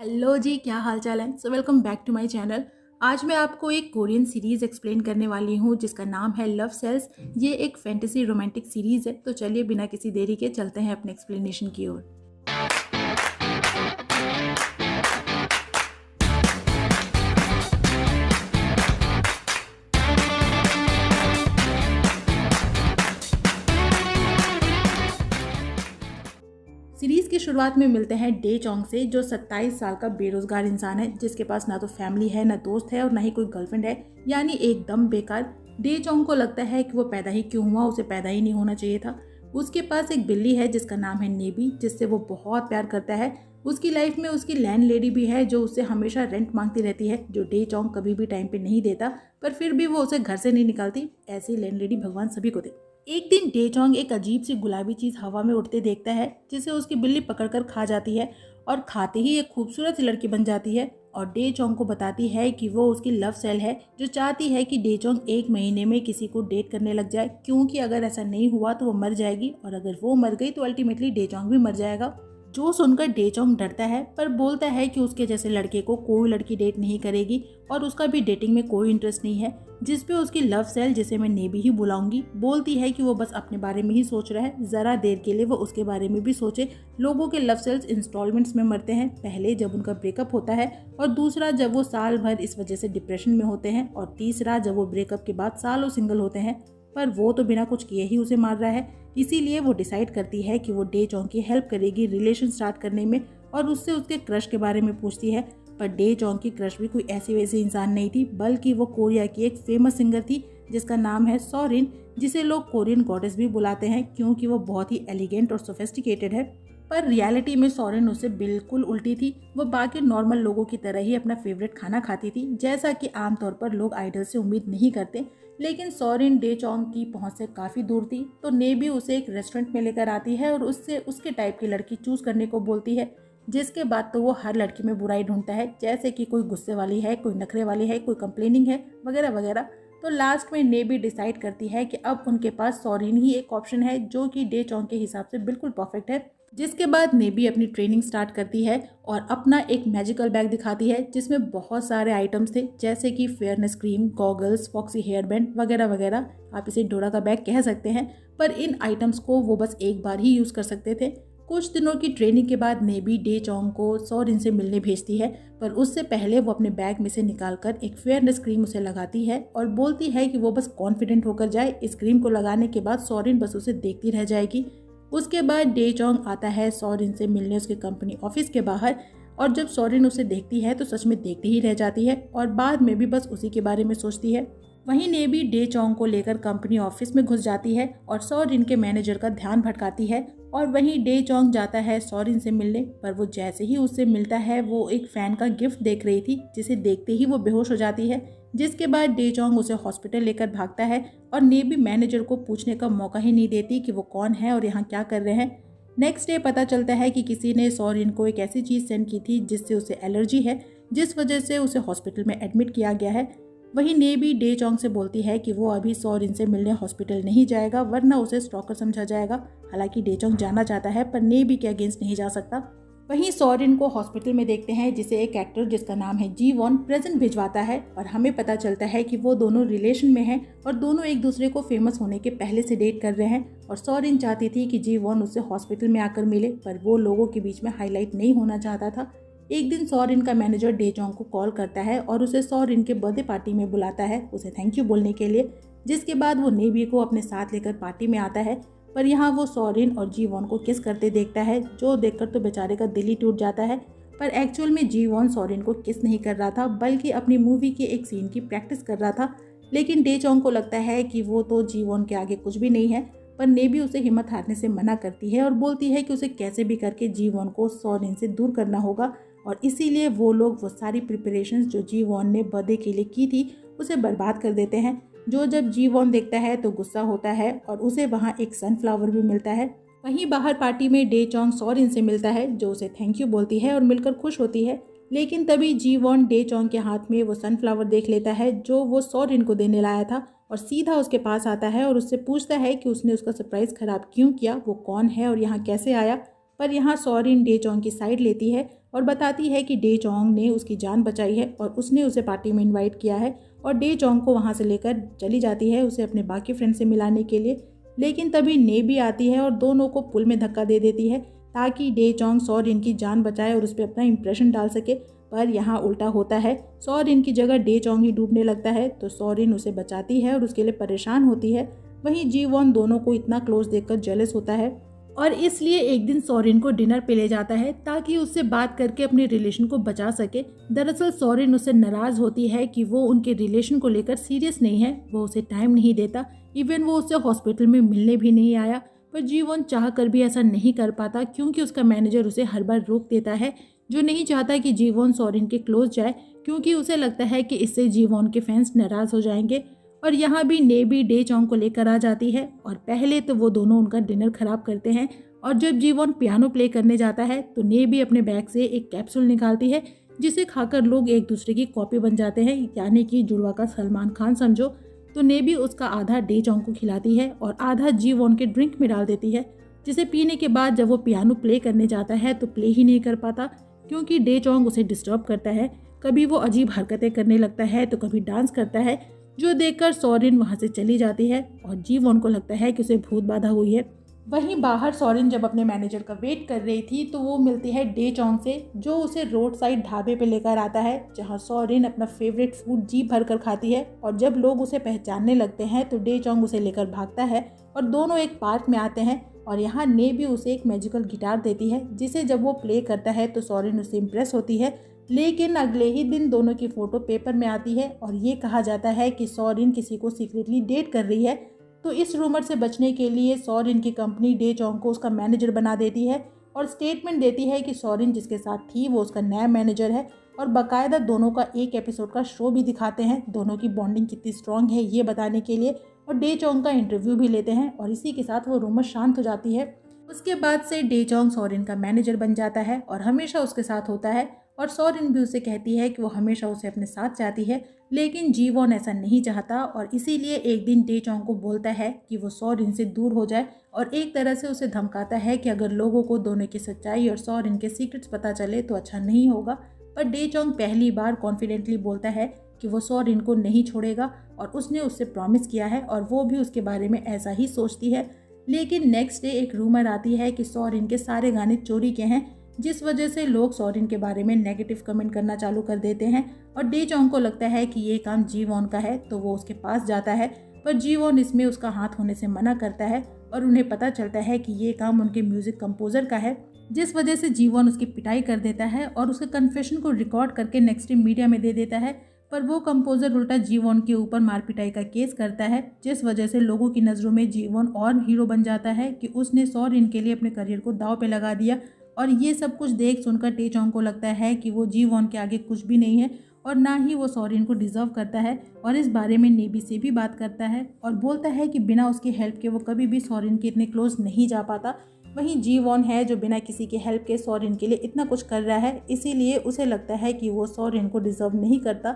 Hello जी, क्या हाल चाल है। Welcome back to my channel. आज मैं आपको एक कोरियन सीरीज़ एक्सप्लेन करने वाली हूँ जिसका नाम है लव सेल्स। ये एक फैंटेसी रोमांटिक सीरीज़ है। तो चलिए बिना किसी देरी के चलते हैं अपने एक्सप्लेनेशन की ओर। सीरीज की शुरुआत में मिलते हैं डे चोंग से, जो 27 साल का बेरोजगार इंसान है जिसके पास ना तो फैमिली है, ना दोस्त है और ना ही कोई गर्लफ्रेंड है, यानी एकदम बेकार। डे चोंग को लगता है कि वो पैदा ही क्यों हुआ, उसे पैदा ही नहीं होना चाहिए था। उसके पास एक बिल्ली है जिसका नाम है नेबी, जिससे वो बहुत प्यार करता है। उसकी लाइफ में उसकी लैंड लेडी भी है जो उससे हमेशा रेंट मांगती रहती है, जो डे चोंग कभी भी टाइम पे नहीं देता, पर फिर भी वो उसे घर से नहीं निकालती। ऐसी लैंड लेडी भगवान सभी को दे। एक दिन डेचोंग एक अजीब सी गुलाबी चीज हवा में उड़ते देखता है जिसे उसकी बिल्ली पकड़कर खा जाती है और खाते ही एक खूबसूरत सी लड़की बन जाती है और डेचोंग को बताती है कि वो उसकी लव सेल है, जो चाहती है कि डेचोंग एक महीने में किसी को डेट करने लग जाए, क्योंकि अगर ऐसा नहीं हुआ तो वो मर जाएगी और अगर वो मर गई तो अल्टीमेटली डेचोंग भी मर जाएगा। जो सुनकर डेचोंग डरता है पर बोलता है कि उसके जैसे लड़के को कोई लड़की डेट नहीं करेगी और उसका भी डेटिंग में कोई इंटरेस्ट नहीं है। जिस पे उसकी लव सेल, जिसे मैं नेबी ही बुलाऊंगी, बोलती है कि वो बस अपने बारे में ही सोच रहा है, जरा देर के लिए वो उसके बारे में भी सोचे। लोगों के लव सेल्स इंस्टॉलमेंट्स में मरते हैं, पहले जब उनका ब्रेकअप होता है और दूसरा जब वो साल भर इस वजह से डिप्रेशन में होते हैं और तीसरा जब वो ब्रेकअप के बाद सालों सिंगल होते हैं। पर वो तो बिना कुछ किए ही उसे मार रहा है, इसीलिए वो डिसाइड करती है कि वो डे चोंग की हेल्प करेगी रिलेशन स्टार्ट करने में और उससे उसके क्रश के बारे में पूछती है। पर डे चोंग की क्रश भी कोई ऐसी वैसी इंसान नहीं थी, बल्कि वो कोरिया की एक फेमस सिंगर थी जिसका नाम है सोरिन, जिसे लोग कोरियन गॉडेस भी बुलाते हैं क्योंकि वो बहुत ही एलिगेंट और सोफिस्टिकेटेड है। पर रियलिटी में सोरिन उससे बिल्कुल उल्टी थी। वो बाकी नॉर्मल लोगों की तरह ही अपना फेवरेट खाना खाती थी, जैसा कि आमतौर पर लोग आइडल से उम्मीद नहीं करते। लेकिन सोरिन डे चोंग की पहुंच से काफ़ी दूर थी, तो नेबी उसे एक रेस्टोरेंट में लेकर आती है और उससे उसके टाइप की लड़की चूज करने को बोलती है। जिसके बाद तो वो हर लड़की में बुराई ढूंढता है, जैसे कि कोई गुस्से वाली है, कोई नखरे वाली है, कोई कंप्लेनिंग है, वगैरह वगैरह। तो लास्ट में नेबी डिसाइड करती है कि अब उनके पास सोरिन ही एक ऑप्शन है जो कि डे चोंग के हिसाब से बिल्कुल परफेक्ट है। जिसके बाद नेबी अपनी ट्रेनिंग स्टार्ट करती है और अपना एक मैजिकल बैग दिखाती है जिसमें बहुत सारे आइटम्स थे, जैसे कि fairness cream, goggles, foxy hair band, वगैरह वगैरह। आप इसे डोरा का बैग कह सकते हैं। पर इन आइटम्स को वो बस एक बार ही यूज़ कर सकते थे। कुछ दिनों की ट्रेनिंग के बाद नेबी डे चोंग को सोरिन से मिलने भेजती है, पर उससे पहले वो अपने बैग में से निकालकर एक फेयरनेस क्रीम उसे लगाती है और बोलती है कि वो बस कॉन्फिडेंट होकर जाए। इस क्रीम को लगाने के बाद सोरिन बस उसे देखती रह जाएगी। उसके बाद डे चोंग आता है सोरिन से मिलने उसके कंपनी ऑफिस के बाहर, और जब सोरिन उसे देखती है तो सच में देखती ही रह जाती है और बाद में भी बस उसी के बारे में सोचती है। वहीं नेबी डे चोंग को लेकर कंपनी ऑफिस में घुस जाती है और सोरिन के मैनेजर का ध्यान भटकाती है। और वहीं डे चोंग जाता है सोरिन से मिलने, पर वो जैसे ही उससे मिलता है वो एक फैन का गिफ्ट देख रही थी, जिसे देखते ही वो बेहोश हो जाती है। जिसके बाद डे चोंग उसे हॉस्पिटल लेकर भागता है और नेबी मैनेजर को पूछने का मौका ही नहीं देती कि वो कौन है और यहाँ क्या कर रहे हैं। नेक्स्ट डे पता चलता है कि किसी ने सोरिन को एक ऐसी चीज़ सेंड की थी जिससे उसे एलर्जी है, जिस वजह से उसे हॉस्पिटल में एडमिट किया गया है। वहीं नेबी डे चोंग से बोलती है कि वो अभी सोरिन से मिलने हॉस्पिटल नहीं जाएगा, वरना उसे स्टॉकर समझा जाएगा। हालांकि डे चोंग जाना चाहता है पर नेबी के अगेंस्ट नहीं जा सकता। वहीं सोरिन को हॉस्पिटल में देखते हैं, जिसे एक एक्टर जिसका नाम है जी वॉन प्रेजेंट भिजवाता है और हमें पता चलता है कि वो दोनों रिलेशन में हैं और दोनों एक दूसरे को फेमस होने के पहले से डेट कर रहे हैं। और सोरिन चाहती थी कि जी वॉन उससे हॉस्पिटल में आकर मिले, पर वो लोगों के बीच में हाईलाइट नहीं होना चाहता था। एक दिन सोरिन का मैनेजर डे चोंग को कॉल करता है और उसे सोरिन के बर्थडे पार्टी में बुलाता है, उसे थैंक यू बोलने के लिए। जिसके बाद वो नेबी को अपने साथ लेकर पार्टी में आता है, पर यहाँ वो सोरिन और जी वॉन को किस करते देखता है, जो देखकर तो बेचारे का दिल ही टूट जाता है। पर एक्चुअल में जी वॉन सोरिन को किस नहीं कर रहा था, बल्कि अपनी मूवी के एक सीन की प्रैक्टिस कर रहा था। लेकिन डे चोंग को लगता है कि वो तो जी वॉन के आगे कुछ भी नहीं है। पर नेबी उसे हिम्मत हारने से मना करती है और बोलती है कि उसे कैसे भी करके जी वॉन को सोरिन से दूर करना होगा, और इसीलिए वो लोग वो सारी प्रिपरेशंस जो जी वॉन ने बर्थडे के लिए की थी उसे बर्बाद कर देते हैं। जो जब जी वॉन देखता है तो गुस्सा होता है और उसे वहाँ एक सनफ्लावर भी मिलता है। वहीं बाहर पार्टी में डे चोंग सोरिन से मिलता है, जो उसे थैंक यू बोलती है और मिलकर खुश होती है। लेकिन तभी जी वॉन डे चोंग के हाथ में वो सनफ्लावर देख लेता है जो वो सोरिन को देने लाया था, और सीधा उसके पास आता है और उससे पूछता है कि उसने उसका सरप्राइज खराब क्यों किया, वो कौन है और यहाँ कैसे आया। पर यहाँ सोरिन डे चोंग की साइड लेती है और बताती है कि डे चोंग ने उसकी जान बचाई है और उसने उसे पार्टी में इनवाइट किया है और डे चोंग को वहाँ से लेकर चली जाती है उसे अपने बाकी फ्रेंड से मिलाने के लिए। लेकिन तभी ने भी आती है और दोनों को पुल में धक्का दे देती है ताकि डे चोंग सॉरिन की जान बचाए और उस पर अपना इंप्रेशन डाल सके। पर यहाँ उल्टा होता है, सॉरिन की जगह डे चोंग ही डूबने लगता है तो सॉरिन उसे बचाती है और उसके लिए परेशान होती है। वहीं जी वॉन दोनों को इतना क्लोज देखकर जेलस होता है और इसलिए एक दिन सॉरिन को डिनर पे ले जाता है ताकि उससे बात करके अपने रिलेशन को बचा सके। दरअसल सॉरिन उससे नाराज होती है कि वो उनके रिलेशन को लेकर सीरियस नहीं है, वो उसे टाइम नहीं देता, इवन वो उससे हॉस्पिटल में मिलने भी नहीं आया। पर जीवोन चाह कर भी ऐसा नहीं कर पाता क्योंकि उसका मैनेजर उसे हर बार रोक देता है, जो नहीं चाहता कि जीवोन सॉरिन के क्लोज जाए क्योंकि उसे लगता है कि इससे जीवोन के फैंस नाराज हो जाएंगे। और यहाँ भी ने भी डे चोंग को लेकर आ जाती है और पहले तो वो दोनों उनका डिनर खराब करते हैं। और जब जीवोन पियानो प्ले करने जाता है तो ने भी अपने बैग से एक कैप्सूल निकालती है जिसे खाकर लोग एक दूसरे की कॉपी बन जाते हैं, यानी कि जुड़वा का सलमान खान समझो। तो ने भी उसका आधा डे चोंग को खिलाती है और आधा जीवोन के ड्रिंक में डाल देती है, जिसे पीने के बाद जब वो पियानो प्ले करने जाता है तो प्ले ही नहीं कर पाता क्योंकि डे चोंग उसे डिस्टर्ब करता है। कभी वो अजीब हरकतें करने लगता है तो कभी डांस करता है, जो देखकर सॉरिन वहां से चली जाती है और जीवोन को लगता है कि उसे भूत बाधा हुई है। वहीं बाहर सॉरिन जब अपने मैनेजर का वेट कर रही थी तो वो मिलती है डे चोंग से, जो उसे रोड साइड ढाबे पे लेकर आता है जहां सॉरिन अपना फेवरेट फूड जी भर कर खाती है। और जब लोग उसे पहचानने लगते हैं तो डे चोंग उसे लेकर भागता है और दोनों एक पार्क में आते हैं और यहाँ ने भी उसे एक मैजिकल गिटार देती है जिसे जब वो प्ले करता है तो सॉरिन उससे इम्प्रेस होती है। लेकिन अगले ही दिन दोनों की फोटो पेपर में आती है और ये कहा जाता है कि सॉरिन किसी को सीक्रेटली डेट कर रही है। तो इस रूमर से बचने के लिए सॉरिन की कंपनी डे चोंग को उसका मैनेजर बना देती है और स्टेटमेंट देती है कि सॉरिन जिसके साथ थी वो उसका नया मैनेजर है। और बाकायदा दोनों का एक एपिसोड का शो भी दिखाते हैं, दोनों की बॉन्डिंग कितनी स्ट्रांग है ये बताने के लिए, और डे चोंग का इंटरव्यू भी लेते हैं और इसी के साथ वो रूमर शांत हो जाती है। उसके बाद से डे चोंग सॉरिन का मैनेजर बन जाता है और हमेशा उसके साथ होता है और सॉरिन भी उसे कहती है कि वो हमेशा उसे अपने साथ चाहती है। लेकिन जीवोन ऐसा नहीं चाहता और इसीलिए एक दिन डे चोंग को बोलता है कि वो सॉरिन से दूर हो जाए और एक तरह से उसे धमकाता है कि अगर लोगों को दोनों की सच्चाई और सॉरिन के सीक्रेट्स पता चले तो अच्छा नहीं होगा। पर डे चोंग पहली बार कॉन्फिडेंटली बोलता है कि वो सॉरिन को नहीं छोड़ेगा और उसने उससे प्रॉमिस किया है और वो भी उसके बारे में ऐसा ही सोचती है। लेकिन नेक्स्ट डे एक रूमर आती है कि सॉरिन के सारे गाने चोरी के हैं, जिस वजह से लोग सॉरिन के बारे में नेगेटिव कमेंट करना चालू कर देते हैं और डे चोंग को लगता है कि ये काम जीवोन का है तो वो उसके पास जाता है। पर जीवोन इसमें उसका हाथ होने से मना करता है और उन्हें पता चलता है कि ये काम उनके म्यूजिक कंपोजर का है, जिस वजह से जीवोन उसकी पिटाई कर देता है और उसके कन्फेशन को रिकॉर्ड करके नेक्स्ट डे मीडिया में दे देता है। पर वो कंपोजर उल्टा जीवोन के ऊपर मार पिटाई का केस करता है, जिस वजह से लोगों की नज़रों में जीवोन और हीरो बन जाता है कि उसने सॉरिन के लिए अपने करियर को दांव पे लगा दिया। और ये सब कुछ देख सुनकर डे चोंग को लगता है कि वो जीवोन के आगे कुछ भी नहीं है और ना ही वो सॉरिन को डिजर्व करता है। और इस बारे में नेबी से भी बात करता है और बोलता है कि बिना उसकी हेल्प के वो कभी भी सॉरिन के इतने क्लोज नहीं जा पाता। वहीं जीवोन है जो बिना किसी के हेल्प के सॉरिन के लिए इतना कुछ कर रहा है, इसीलिए उसे लगता है कि वो सॉरिन को डिजर्व नहीं करता।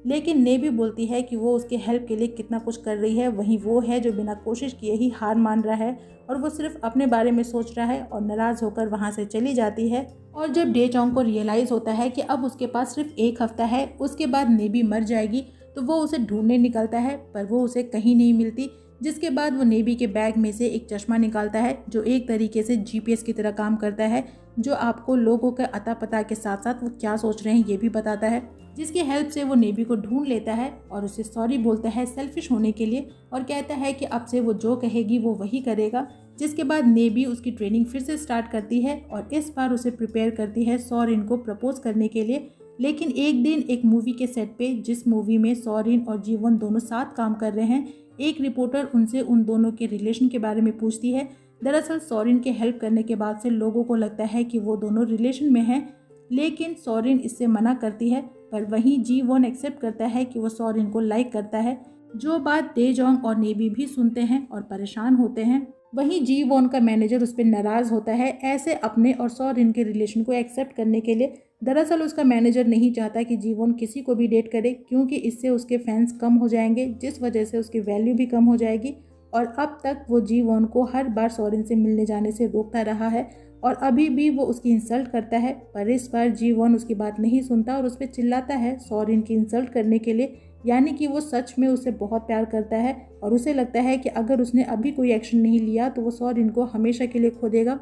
लेकिन नेबी बोलती है कि वो उसके हेल्प के लिए कितना कुछ कर रही है, वहीं वो है जो बिना कोशिश किए ही हार मान रहा है और वो सिर्फ अपने बारे में सोच रहा है और नाराज़ होकर वहाँ से चली जाती है। और जब डे चोंग को रियलाइज़ होता है कि अब उसके पास सिर्फ एक हफ्ता है, उसके बाद नेबी मर जाएगी, तो वो उसे ढूंढने निकलता है पर वो उसे कहीं नहीं मिलती। जिसके बाद वो नेबी के बैग में से एक चश्मा निकालता है जो एक तरीके से जीपीएस की तरह काम करता है, जो आपको लोगों के अता पता के साथ साथ वो क्या सोच रहे हैं ये भी बताता है, जिसकी हेल्प से वो नेबी को ढूंढ लेता है और उसे सॉरी बोलता है सेल्फिश होने के लिए और कहता है कि अब से वो जो कहेगी वो वही करेगा। जिसके बाद नेबी उसकी ट्रेनिंग फिर से स्टार्ट करती है और इस बार उसे प्रिपेयर करती है सॉरिन को प्रपोज करने के लिए। लेकिन एक दिन एक मूवी के सेट पे, जिस मूवी में सॉरिन और जीवन दोनों साथ काम कर रहे हैं, एक रिपोर्टर उनसे उन दोनों के रिलेशन के बारे में पूछती है। दरअसल सॉरिन के हेल्प करने के बाद से लोगों को लगता है कि वो दोनों रिलेशन में हैं, लेकिन सॉरिन इससे मना करती है। पर वहीं जीवोन एक्सेप्ट करता है कि वो सॉरिन को लाइक करता है, जो बात डे चोंग और नेबी भी सुनते हैं और परेशान होते हैं। वहीं जीवोन का मैनेजर उस पर नाराज होता है ऐसे अपने और सॉरिन के रिलेशन को एक्सेप्ट करने के लिए। दरअसल उसका मैनेजर नहीं चाहता कि जीवोन किसी को भी डेट करे क्योंकि इससे उसके फैंस कम हो जाएंगे, जिस वजह से उसकी वैल्यू भी कम हो जाएगी। और अब तक वो जीवोन को हर बार सॉरिन से मिलने जाने से रोकता रहा है और अभी भी वो उसकी इंसल्ट करता है। पर इस बार जी वॉन उसकी बात नहीं सुनता और उस पर चिल्लाता है सॉरिन की इंसल्ट करने के लिए, यानी कि वो सच में उसे बहुत प्यार करता है और उसे लगता है कि अगर उसने अभी कोई एक्शन नहीं लिया तो वो सॉरिन को हमेशा के लिए खो देगा।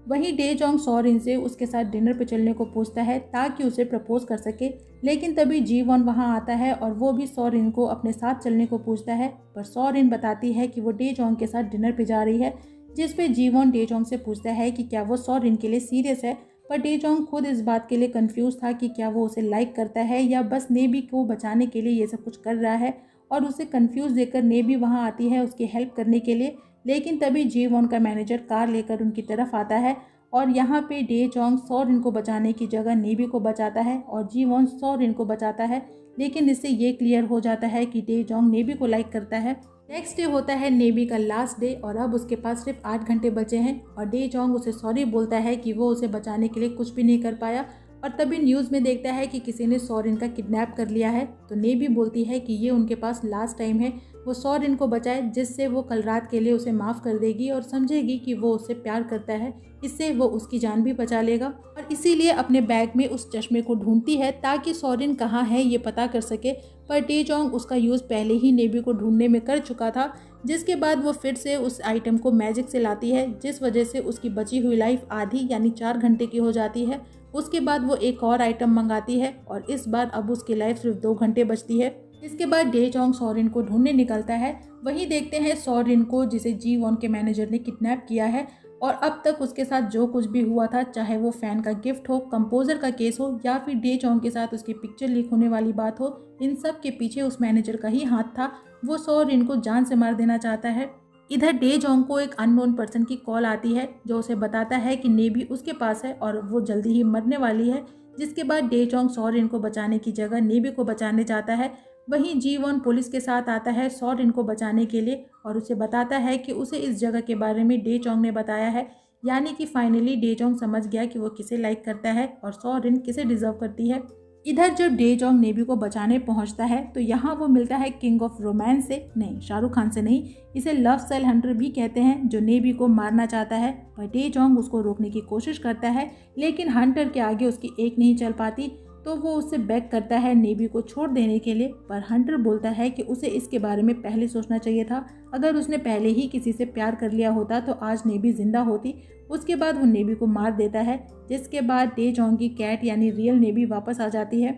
वहीं डे जोंग सॉरिन से उसके साथ डिनर पे चलने को पूछता है ताकि उसे प्रपोज कर सके, लेकिन तभी जी वॉन वहाँ आता है और वो भी सॉरिन को अपने साथ चलने को पूछता है। पर सॉरिन बताती है कि वो डे जोंग के साथ डिनर पे जा रही है, जिस पे जी वॉन डे जोंग से पूछता है कि क्या वो सॉरिन के लिए सीरियस है। पर डे जोंग खुद इस बात के लिए कंफ्यूज था कि क्या वो उसे लाइक करता है या बस नेबी को बचाने के लिए ये सब कुछ कर रहा है, और उसे कंफ्यूज देखकर नेबी वहाँ आती है उसकी हेल्प करने के लिए। लेकिन तभी जी वॉन का मैनेजर कार लेकर उनकी तरफ आता है और यहाँ पे डे जोंग सॉरिन को बचाने की जगह नेबी को बचाता है और जी वॉन सॉरिन को बचाता है। लेकिन इससे ये क्लियर हो जाता है कि डे जोंग नेबी को लाइक करता है। नेक्स्ट डे होता है नेबी का लास्ट डे और अब उसके पास सिर्फ 8 घंटे बचे हैं और डे जोंग उसे सॉरी बोलता है कि वो उसे बचाने के लिए कुछ भी नहीं कर पाया। और तभी न्यूज़ में देखता है कि किसी ने सॉरिन का किडनैप कर लिया है। तो नेबी बोलती है कि ये उनके पास लास्ट टाइम है, वो सॉरिन को बचाए, जिससे वो कल रात के लिए उसे माफ़ कर देगी और समझेगी कि वो उससे प्यार करता है। इससे वो उसकी जान भी बचा लेगा और इसीलिए अपने बैग में उस चश्मे को ढूंढती है ताकि सॉरिन कहाँ है ये पता कर सके। पर डे जोंग उसका यूज़ पहले ही नेबी को ढूंढने में कर चुका था, जिसके बाद वो फिर से उस आइटम को मैजिक से लाती है, जिस वजह से उसकी बची हुई लाइफ आधी यानी 4 घंटे की हो जाती है। उसके बाद वो एक और आइटम मंगाती है और इस बार अब उसकी लाइफ सिर्फ 2 घंटे बचती है। इसके बाद डे जोंग सॉरिन को ढूंढने निकलता है। वहीं देखते हैं सॉरिन को, जिसे जी वॉन के मैनेजर ने किडनैप किया है और अब तक उसके साथ जो कुछ भी हुआ था, चाहे वो फैन का गिफ्ट हो, कंपोजर का केस हो या फिर डे जोंग के साथ उसकी पिक्चर लीक होने वाली बात हो, इन सब के पीछे उस मैनेजर का ही हाथ था। वो सॉरिन को जान से मार देना चाहता है। इधर डे जोंग को एक अननोन पर्सन की कॉल आती है जो उसे बताता है कि नेबी उसके पास है और वो जल्दी ही मरने वाली है, जिसके बाद डे जोंग सॉरिन को बचाने की जगह नेबी को बचाने जाता है। वहीं जी वॉन पुलिस के साथ आता है सॉरिन को बचाने के लिए और उसे बताता है कि उसे इस जगह के बारे में डे जोंग ने बताया है, यानी कि फाइनली डे जोंग समझ गया कि वो किसे लाइक करता है और सॉरिन किसे डिजर्व करती है। इधर जब डे जोंग नेबी को बचाने पहुंचता है तो यहाँ वो मिलता है किंग ऑफ रोमांस से, नहीं शाहरुख खान से नहीं, इसे लव सेल हंटर भी कहते हैं, जो नेबी को मारना चाहता है। पर डे जोंग उसको रोकने की कोशिश करता है, लेकिन हंटर के आगे उसकी एक नहीं चल पाती, तो वो उससे बेग करता है नेबी को छोड़ देने के लिए। पर हंटर बोलता है कि उसे इसके बारे में पहले सोचना चाहिए था, अगर उसने पहले ही किसी से प्यार कर लिया होता तो आज नेबी जिंदा होती। उसके बाद वो नेबी को मार देता है, जिसके बाद डे जोंग की कैट यानी रियल नेबी वापस आ जाती है।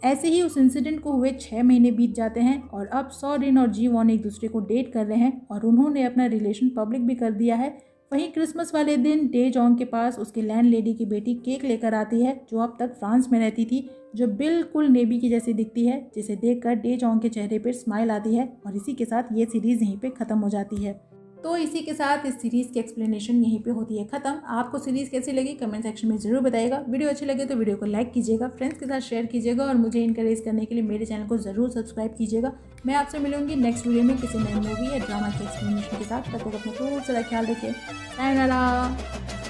ऐसे ही उस इंसिडेंट को हुए 6 महीने बीत जाते हैं और अब सॉरिन और जी वॉन एक दूसरे को डेट कर रहे हैं और उन्होंने अपना रिलेशन पब्लिक भी कर दिया है। वहीं क्रिसमस वाले दिन डे जोंग के पास उसकी लैंड लेडी की बेटी केक लेकर आती है, जो अब तक फ्रांस में रहती थी, जो बिल्कुल नेबी की जैसी दिखती है, जिसे देखकर डे जोंग के चेहरे पर स्माइल आती है। और इसी के साथ ये सीरीज़ यहीं पे ख़त्म हो जाती है। तो इसी के साथ इस सीरीज़ की एक्सप्लेनेशन यहीं पे होती है ख़त्म। आपको सीरीज़ कैसी लगी कमेंट सेक्शन में ज़रूर बताइएगा। वीडियो अच्छी लगे तो वीडियो को लाइक कीजिएगा, फ्रेंड्स के साथ शेयर कीजिएगा और मुझे इनकरेज करने के लिए मेरे चैनल को ज़रूर सब्सक्राइब कीजिएगा। मैं आपसे मिलूंगी नेक्स्ट वीडियो में किसी नई मूवी या ड्रामा के एक्सप्लेनेशन के साथ। तब तक अपना खूब सारा ख्याल रखिए। सायोनारा।